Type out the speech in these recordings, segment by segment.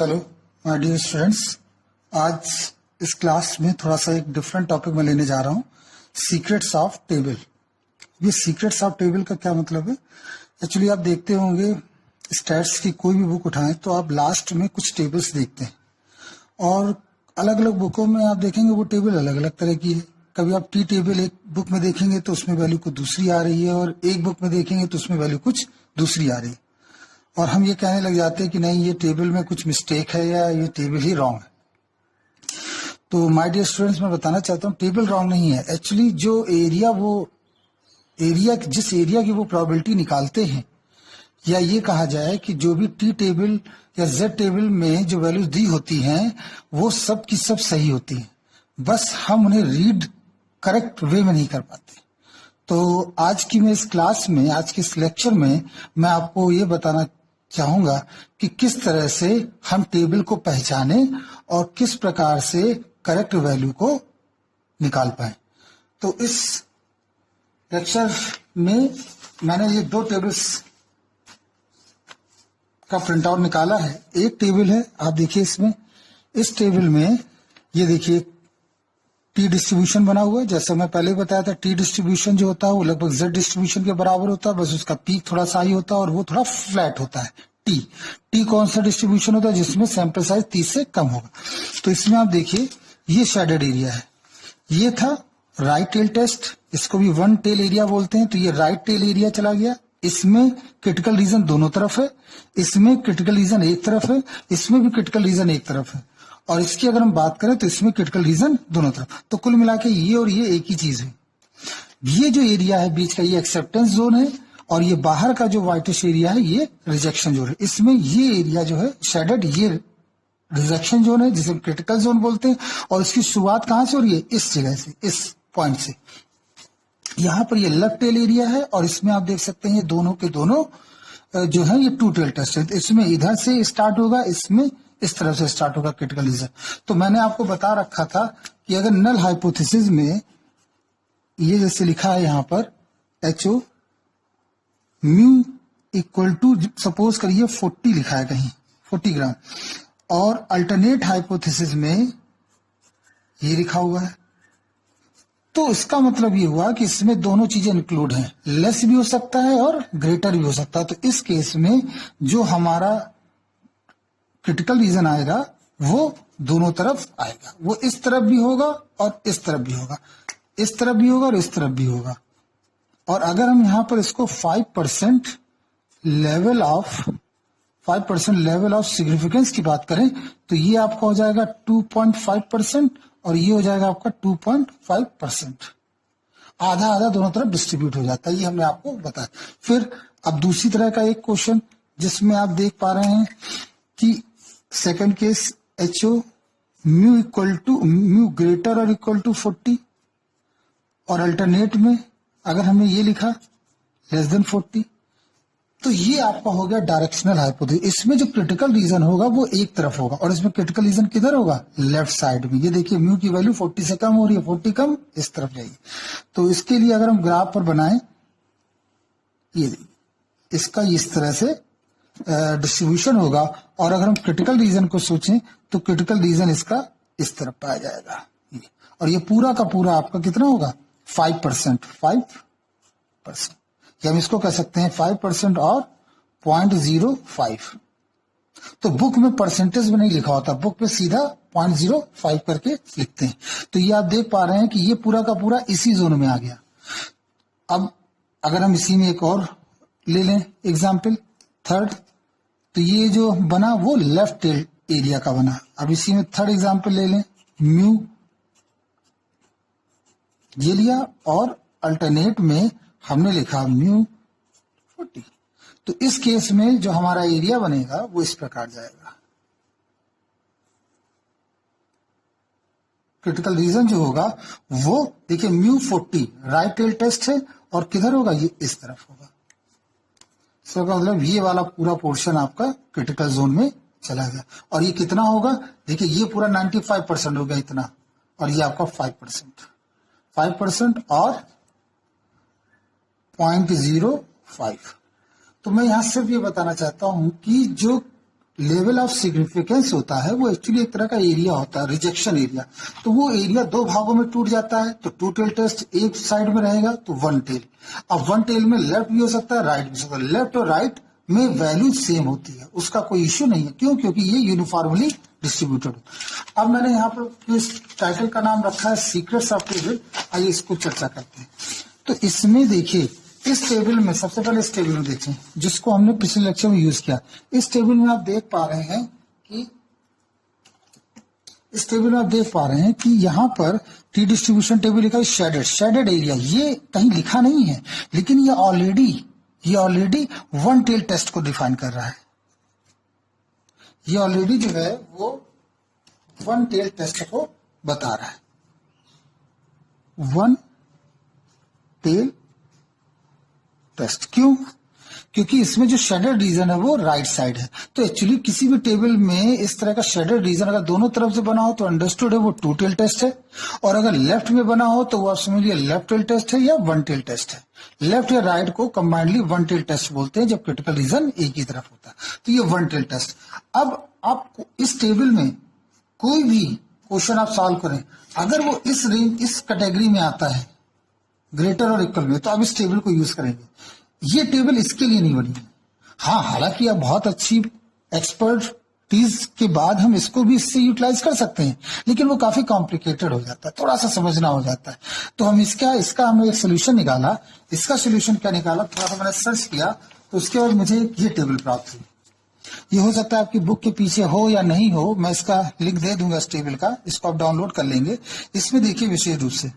Hello my dear students, आज इस class में थोड़ा सा एक डिफरेंट टॉपिक में लेने जा रहा हूँ, सीक्रेट्स ऑफ टेबल। ये सीक्रेट्स ऑफ टेबल का क्या मतलब है? एक्चुअली आप देखते होंगे स्टैट्स की कोई भी बुक उठाएं तो आप लास्ट में कुछ टेबल्स देखते हैं और अलग अलग बुकों में आप देखेंगे वो टेबल अलग अलग तरह की है। कभी आप टी टेबल एक बुक में देखेंगे तो उसमें वैल्यू कुछ दूसरी आ रही है और एक बुक में देखेंगे तो उसमें वैल्यू कुछ दूसरी आ रही है और हम ये कहने लग जाते हैं कि नहीं, ये टेबल में कुछ मिस्टेक है या ये टेबल ही रॉन्ग है। तो माय डियर स्टूडेंट्स, मैं बताना चाहता हूँ टेबल रॉन्ग नहीं है। एक्चुअली जो जिस एरिया की वो प्रोबेबिलिटी निकालते हैं, या ये कहा जाए कि जो भी टी टेबल या जेड टेबल में जो वैल्यूज दी होती हैं वो सब की सब सही होती हैं, बस हम उन्हें रीड करेक्ट वे में नहीं कर पाते। तो आज की मैं इस क्लास में, आज के इस लेक्चर में मैं आपको ये बताना चाहूंगा कि किस तरह से हम टेबल को पहचाने और किस प्रकार से करेक्ट वैल्यू को निकाल पाए। तो इस लेक्चर में मैंने ये दो टेबल्स का प्रिंट आउट निकाला है। एक टेबल है, आप देखिए इसमें, इस टेबल में ये देखिए टी डिस्ट्रीब्यूशन बना हुआ है। जैसे मैं पहले बताया था, टी डिस्ट्रीब्यूशन जो होता है वो लगभग जेड डिस्ट्रीब्यूशन के बराबर होता है, बस उसका पीक थोड़ा सा हाई होता है और वो थोड़ा फ्लैट होता है। टी कौन सा डिस्ट्रीब्यूशन होता है? जिसमें सैंपल साइज 30 से कम होगा। तो इसमें आप देखिए ये शेडेड एरिया है, ये था राइट टेल टेस्ट, इसको भी वन टेल एरिया बोलते हैं। तो ये राइट टेल एरिया चला गया, इसमें क्रिटिकल रीजन दोनों तरफ है, इसमें क्रिटिकल रीजन एक तरफ है, इसमें भी क्रिटिकल रीजन एक तरफ है, और इसकी अगर हम बात करें तो इसमें क्रिटिकल रीजन दोनों तरफ। तो कुल मिला के ये और ये एक ही चीज है। ये जो एरिया है बीच का, ये एक्सेप्टेंस जोन है, और ये बाहर का जो व्हाइटिश एरिया है ये रिजेक्शन जोन है। इसमें ये एरिया जो है शेडेड, ये रिजेक्शन जोन है जिसे क्रिटिकल जोन बोलते हैं। और इसकी शुरुआत कहां से हो रही है? इस जगह से, इस पॉइंट से। यहां पर ये लेफ्ट टेल एरिया है और इसमें आप देख सकते हैं ये दोनों के दोनों जो है ये टू टेल टेस्ट है। इसमें इधर से स्टार्ट होगा, इसमें इस तरफ से स्टार्ट होगा क्रिटिकल रीजन। तो मैंने आपको बता रखा था कि अगर नल हाइपोथेसिस में ये जैसे लिखा है यहां पर HO mu equal to, suppose करिए 40 लिखा है कहीं, 40 ग्राम, और अल्टरनेट हाइपोथेसिस में ये लिखा हुआ है, तो इसका मतलब ये हुआ कि इसमें दोनों चीजें इंक्लूड हैं, लेस भी हो सकता है और ग्रेटर भी हो सकता है। तो इस केस में जो हमारा क्रिटिकल रीजन आएगा वो दोनों तरफ आएगा, वो इस तरफ भी होगा और इस तरफ भी होगा, इस तरफ भी होगा और इस तरफ भी होगा। और अगर हम यहां पर इसको 5% लेवल ऑफ सिग्निफिकेंस की बात करें तो ये आपका हो जाएगा 2.5% और ये हो जाएगा आपका 2.5%। आधा आधा दोनों तरफ डिस्ट्रीब्यूट हो जाता है, ये हमने आपको बताया। फिर अब दूसरी तरह का एक क्वेश्चन जिसमें आप देख पा रहे हैं कि second case HO mu greater और इक्वल टू 40, और अल्टरनेट में अगर हमने ये लिखा लेस देन 40, तो ये आपका हो गया डायरेक्शनल हाइपोथेसिस। इसमें जो क्रिटिकल रीजन होगा वो एक तरफ होगा और इसमें क्रिटिकल रीजन किधर होगा? लेफ्ट साइड में। ये देखिए म्यू की वैल्यू 40 से कम हो रही है, 40 कम, इस तरफ जाइए। तो इसके लिए अगर हम ग्राफ पर बनाएं, ये इसका इस तरह से डिस्ट्रीब्यूशन होगा, और अगर हम क्रिटिकल रीजन को सोचें तो क्रिटिकल रीजन इसका इस तरफ पाया जाएगा, और ये पूरा का पूरा आपका कितना होगा? 5%, 5%, या हम इसको कह सकते हैं 5% और 0.05। तो बुक में परसेंटेज में नहीं लिखा होता, बुक में सीधा 0.05 करके लिखते हैं। तो ये आप देख पा रहे हैं कि ये पूरा का पूरा इसी जोन में आ गया। अब अगर हम इसी में एक और ले लें एग्जाम्पल, थर्ड, तो ये जो बना वो लेफ्ट टेल एरिया का बना। अब इसी में थर्ड एग्जाम्पल ले लें, म्यू ये लिया और अल्टरनेट में हमने लिखा म्यू 40। तो इस केस में जो हमारा एरिया बनेगा वो इस प्रकार जाएगा। क्रिटिकल रीजन जो होगा वो देखिए म्यू 40 राइट टेल टेस्ट है और किधर होगा? ये इस तरफ होगा। इसका मतलब ये वाला पूरा पोर्शन आपका क्रिटिकल जोन में चला गया। और ये कितना होगा? देखिए ये पूरा 95% हो गया इतना, और ये आपका 5% और 0.05। तो मैं यहां सिर्फ ये बताना चाहता हूं कि जो लेवल ऑफ सिग्निफिकेंस होता है वो एक्चुअली एक तरह का एरिया होता है, रिजेक्शन एरिया। तो वो एरिया दो भागों में टूट जाता है, तो टू टेल टेस्ट एक साइड में रहेगा तो वन टेल। अब वन टेल में लेफ्ट भी हो सकता है, राइट भी हो सकता है। लेफ्ट और राइट में वैल्यू सेम होती है, उसका कोई इश्यू नहीं है। क्यों? क्योंकि ये यूनिफॉर्मली डिस्ट्रीब्यूटेड। अब मैंने यहाँ पर इस टाइटल का नाम रखा है सीक्रेट्स ऑफ टेबल। आइए इसको चर्चा करते हैं। तो इसमें देखिए, इस टेबल में सबसे पहले इस टेबल में देखें जिसको हमने पिछले लेक्चर में यूज किया। इस टेबल में आप देख पा रहे हैं कि यहां पर टी डिस्ट्रीब्यूशन टेबल लिखा है शेडेड एरिया। ये कहीं लिखा नहीं है, लेकिन ये ऑलरेडी वन टेल टेस्ट को डिफाइन कर रहा है। ये ऑलरेडी जो है वो वन टेल टेस्ट को बता रहा है। One tail test. क्यों? क्योंकि इसमें जो शेडेड रीजन है वो राइट साइड है। तो एक्चुअली किसी भी टेबल में इस तरह का शेडेड रीजन अगर दोनों तरफ से बना हो तो अंडरस्टूड है वो टू टेल टेस्ट है, और अगर लेफ्ट में बना हो तो वो आप समझिए लेफ्ट टेल टेस्ट है या वन टेल टेस्ट है। लेफ्ट या राइट को कंबाइंडली वन टेल टेस्ट बोलते हैं जब क्रिटिकल रीजन एक ही तरफ होता है। तो ये वन टेल टेस्ट। अब आप इस टेबल में कोई भी क्वेश्चन आप सॉल्व करें, अगर वो इस कैटेगरी में आता है ग्रेटर और इक्वल में, तो आप इस टेबल को यूज करेंगे। ये टेबल इसके लिए नहीं बनी है। हाँ, हालांकि अब बहुत अच्छी एक्सपर्टीज के बाद हम इसको भी इससे यूटिलाइज कर सकते हैं, लेकिन वो काफी कॉम्प्लिकेटेड हो जाता है, थोड़ा सा समझना हो जाता है। तो हम इसका हमने एक सोल्यूशन निकाला। इसका सोल्यूशन क्या निकाला, थोड़ा सा मैंने सर्च किया, तो उसके बाद मुझे ये टेबल प्राप्त हुई। ये हो सकता है आपकी बुक के पीछे हो या नहीं हो, मैं इसका लिंक दे दूंगा इस टेबल का, इसको आप डाउनलोड कर लेंगे। इसमें देखिए विशेष रूप से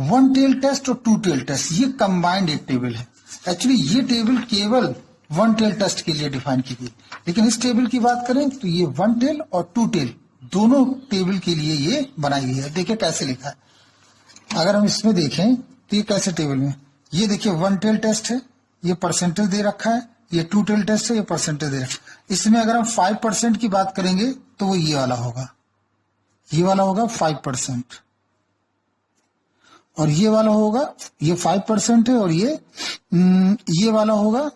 वन टेल टेस्ट और टू टेल टेस्ट ये कंबाइंड एक टेबल है। एक्चुअली ये टेबल केवल वन टेल टेस्ट के लिए डिफाइन की गई, लेकिन इस टेबल की बात करें तो ये वन टेल और टू टेल दोनों टेबल के लिए ये बनाई गई है। देखिए कैसे लिखा है। अगर हम इसमें देखें तो ये कैसे टेबल में, ये देखिए वन टेल टेस्ट है, ये परसेंटेज दे रखा है, ये टू टेल टेस्ट है, ये परसेंटेज दे रखा है। इसमें अगर हम 5% की बात करेंगे तो वो ये वाला होगा, 5%, और ये वाला होगा, ये 5% है, और ये वाला होगा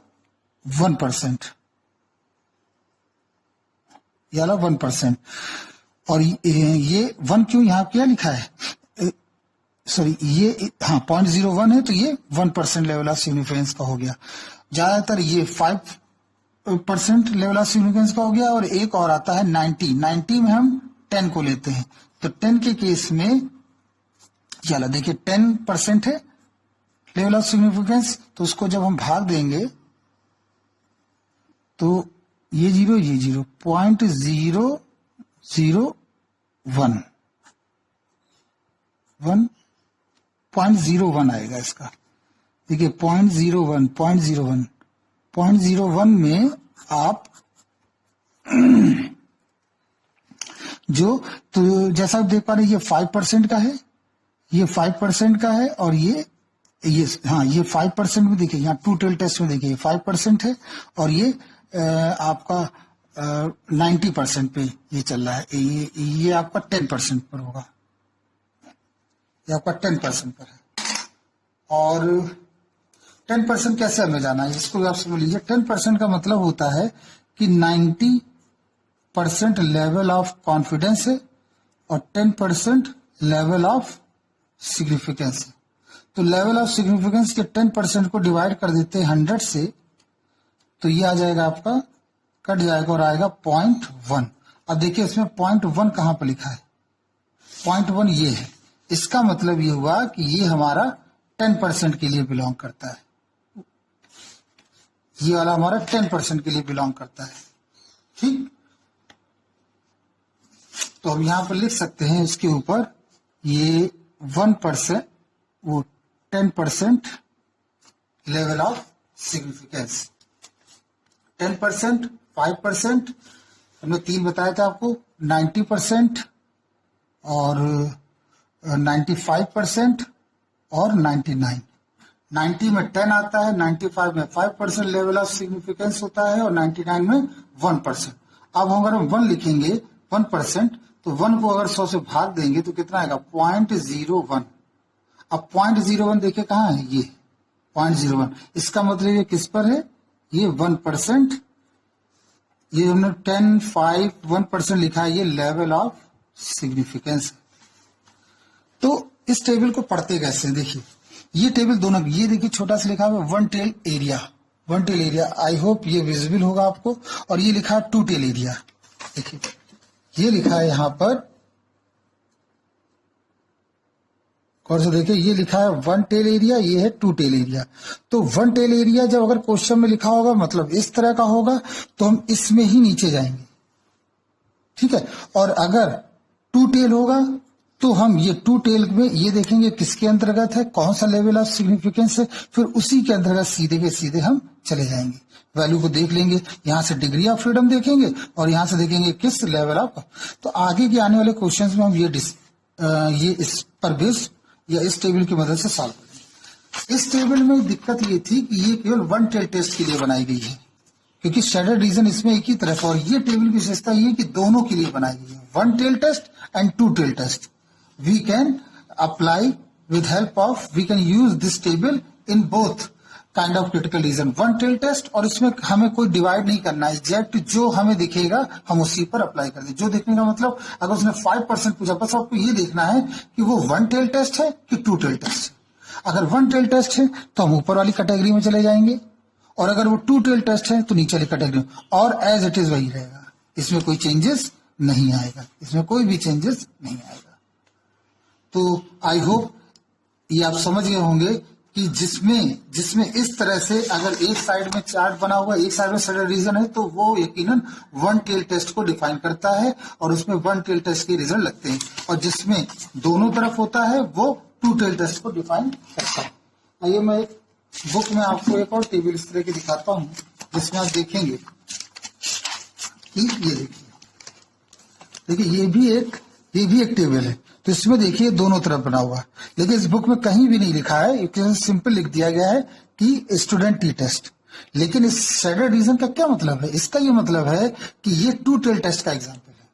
1%, ये वाला 1%। और ये 1 क्यों यहाँ क्या लिखा है, सॉरी ये हाँ 0.01 है, तो ये 1% लेवल ऑफ सिग्निफिकेंस का हो गया। ज्यादातर ये 5% लेवल ऑफ सिग्निफिकेंस का हो गया। और एक और आता है 90 में हम 10 को लेते हैं। तो 10 के केस में चला देखिए 10% है लेवल ऑफ सिग्निफिकेंस, तो उसको जब हम भाग देंगे तो ये 0 0.01 आएगा इसका। देखिए 0.01 में आप जो, तो जैसा आप देख पा रहे हैं ये 5% का है, ये 5% का है, और ये 5% में देखिए, यहाँ टू टेल टेस्ट में देखिए 5% है, और ये आपका 90% पे ये चल रहा है। ये आपका 10% पर होगा, ये आपका 10% पर है। और 10% कैसे हमें जाना है, इसको भी आप समझ लीजिए। 10% का मतलब होता है कि 90% लेवल ऑफ कॉन्फिडेंस है और 10% लेवल ऑफ सिग्निफिकेंस है। तो लेवल ऑफ सिग्निफिकेंस के 10% को डिवाइड कर देते हैं 100 से, तो ये आ जाएगा आपका, कट जाएगा और आएगा 0.1। अब देखिए इसमें 0.1 कहां पर लिखा है, 0.1 ये है। इसका मतलब ये हुआ कि ये हमारा 10% के लिए बिलोंग करता है, ये वाला हमारा 10% के लिए बिलोंग करता है। ठीक, तो हम यहां पर लिख सकते हैं इसके ऊपर ये 1%, वो 10% लेवल ऑफ सिग्निफिकेंस। 10%, 5%, हमने 3 बताया था आपको, 90% और 95% और 99। 90 में 10 आता है, 95 में 5% लेवल ऑफ सिग्निफिकेंस होता है, और 99 में 1%। अब अगर हम 1 लिखेंगे 1%, तो 1 को अगर 100 से भाग देंगे तो कितना आएगा, 0.01। अब 0.01 देखिए कहाँ है, ये 0.01। इसका मतलब ये किस पर है, ये 1%, ये हमने 10, 5, 1% लिखा है, ये लेवल ऑफ सिग्निफिकेंस। तो इस टेबल को पढ़ते कैसे हैं, देखिए ये टेबल दोनों, ये देखिए छोटा सा लिखा हुआ है one tail area, one tail area, I hope ये विजिबल होगा आपको। और ये लिखा है टू टेल एरिया, देखिए ये लिखा है यहां पर, और से देखिए ये लिखा है वन टेल एरिया, ये है टू टेल एरिया। तो वन टेल एरिया जब अगर क्वेश्चन में लिखा होगा मतलब इस तरह का होगा तो हम इसमें ही नीचे जाएंगे, ठीक है। और अगर टू टेल होगा तो हम ये टू टेल में ये देखेंगे किसके अंतर्गत है, कौन सा लेवल ऑफ सिग्निफिकेंस है, फिर उसी के अंतर्गत सीधे के सीधे हम चले जाएंगे, वैल्यू को देख लेंगे, यहां से डिग्री ऑफ फ्रीडम देखेंगे और यहां से देखेंगे किस लेवल ऑफ। तो आगे के आने वाले क्वेश्चंस में हम ये इस पर बेस या इस टेबल की मदद से सॉल्व करेंगे। इस टेबल में दिक्कत ये थी कि ये केवल वन टेल टेस्ट के लिए बनाई गई है, क्योंकि स्टैंडर्ड रीजन इसमें एक ही तरफ, और ये टेबल की विशेषता ये कि दोनों के लिए बनाई गई है, one tail test and two tail test. We can apply with help of, we can use this table in both kind of critical reason, one tail test, और इसमें हमें कोई डिवाइड नहीं करना है, एग्जैक्ट जो हमें दिखेगा हम उसी पर अप्लाई कर दें। जो देखने का मतलब अगर उसने 5% पूछा, बस आपको ये देखना है कि वो वन टेल टेस्ट है कि टू टेल टेस्ट है। अगर वन टेल टेस्ट है तो हम ऊपर वाली कैटेगरी में चले जाएंगे, और अगर वो टू टेल टेस्ट है तो नीचे वाली कैटेगरी में, और एज इट इज वही रहेगा, इसमें कोई चेंजेस नहीं आएगा, इसमें कोई भी चेंजेस नहीं आएगा। तो आई होप ये आप समझ गए होंगे कि जिसमें इस तरह से अगर एक साइड में चार्ट बना हुआ, एक साइड में स्टैंडर्ड रीजन है, तो वो यकीनन वन टेल टेस्ट को डिफाइन करता है और उसमें वन टेल टेस्ट के रिजल्ट लगते हैं, और जिसमें दोनों तरफ होता है वो टू टेल टेस्ट को डिफाइन करता है। आइए मैं एक बुक में आपको एक और टेबल इस तरह की दिखाता हूं, जिसमें आप देखेंगे कि ये देखिए ये भी एक टेबल है। तो इसमें देखिए दोनों तरफ बना हुआ है, लेकिन इस बुक में कहीं भी नहीं लिखा है, सिंपल लिख दिया गया है कि स्टूडेंट टी टेस्ट। लेकिन इस स्टैंडर्ड रीजन का क्या मतलब है, इसका ये मतलब है कि ये टू टेल टेस्ट का एग्जाम्पल है।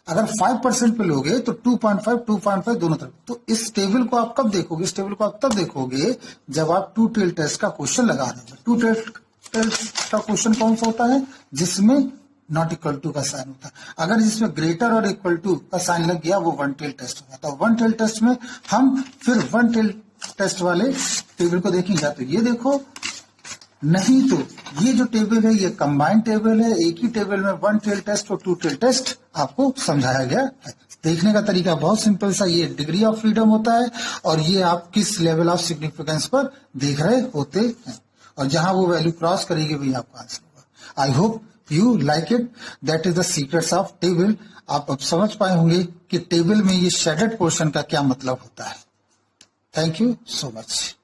अगर 5% पे लोगे तो 2.5, 2.5 दोनों तरफ। तो इस टेबल को आप कब देखोगे, इस टेबल को आप तब देखोगे जब आप टू टेल टेस्ट का क्वेश्चन लगा रहे हो। टू टेल टेस्ट का क्वेश्चन कौन सा होता है, जिसमें नॉट इक्वल टू का साइन होता है। अगर जिसमें ग्रेटर और इक्वल टू का साइन लग गया वो वन टेल टेस्ट हो जाता है। वन टेल टेस्ट में हम फिर वन टेल टेस्ट वाले टेबल को देखेंगे, तो ये देखो, नहीं तो ये जो टेबल है ये कंबाइंड टेबल है, एक ही टेबल में वन टेल टेस्ट और टू टेल टेस्ट आपको समझाया गया है। देखने का तरीका बहुत सिंपल सा, ये डिग्री ऑफ फ्रीडम होता है और ये आप किस लेवल ऑफ सिग्निफिकेंस पर देख रहे होते हैं, और जहां वो वैल्यू क्रॉस करेगी वही आपका आंसर होगा। I hope You like it. That is the secrets of table. आप अब समझ पाए होंगे कि टेबल में ये शेडेड पोर्शन का क्या मतलब होता है। Thank you so much.